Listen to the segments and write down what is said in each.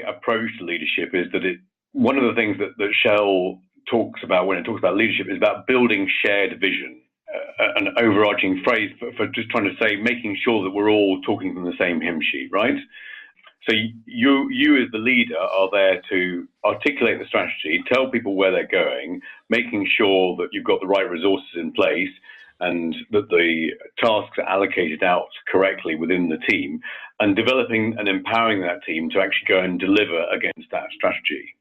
approach to leadership is that one of the things that Shell talks about when it talks about leadership is about building shared vision, an overarching phrase for just trying to say, making sure that we're all talking from the same hymn sheet, right? So you as the leader are there to articulate the strategy, tell people where they're going, making sure that you've got the right resources in place and that the tasks are allocated out correctly within the team, and developing and empowering that team to actually go and deliver against that strategy.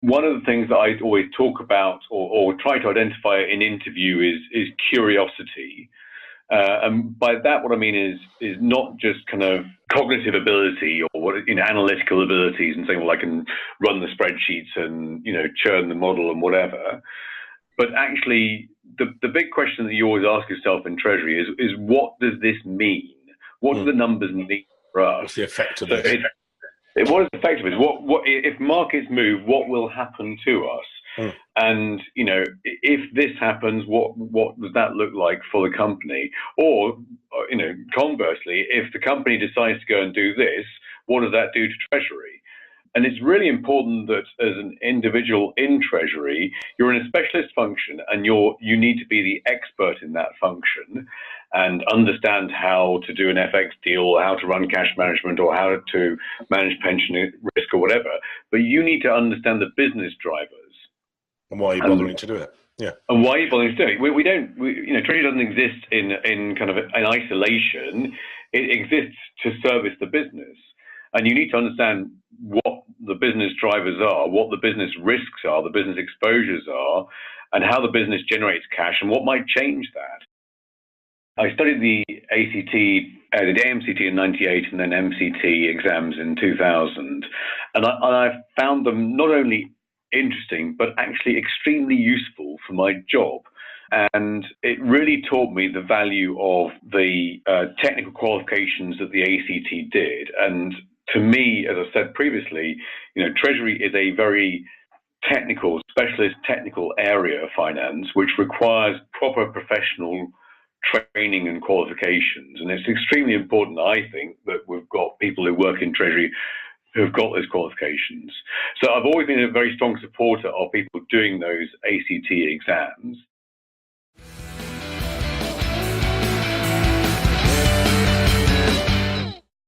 One of the things that I always talk about or try to identify in interview is curiosity. And by that, what I mean is not just kind of cognitive ability or analytical abilities and saying, well, I can run the spreadsheets and churn the model and whatever. But actually, the big question that you always ask yourself in Treasury is what does this mean? What do the numbers mean for us? What's the effect of this? What is the effect of it? What if markets move? What will happen to us? And if this happens, what does that look like for the company? Or conversely, if the company decides to go and do this, what does that do to Treasury? And it's really important that as an individual in Treasury, you're in a specialist function and you need to be the expert in that function and understand how to do an FX deal, how to run cash management, or how to manage pension risk or whatever. But you need to understand the business drivers. And why are you bothering to do it? Yeah. And why are you bothering to do it? Treasury doesn't exist in kind of an isolation. It exists to service the business. And you need to understand what the business drivers are, what the business risks are, the business exposures are, and how the business generates cash and what might change that. I studied the ACT, the AMCT in 98 and then MCT exams in 2000. And I found them not only interesting, but actually extremely useful for my job. And it really taught me the value of the technical qualifications that the ACT did. And to me, as I said previously, Treasury is a very technical, specialist technical area of finance, which requires proper professional training and qualifications. And it's extremely important, I think, that we've got people who work in Treasury who've got those qualifications. So I've always been a very strong supporter of people doing those ACT exams.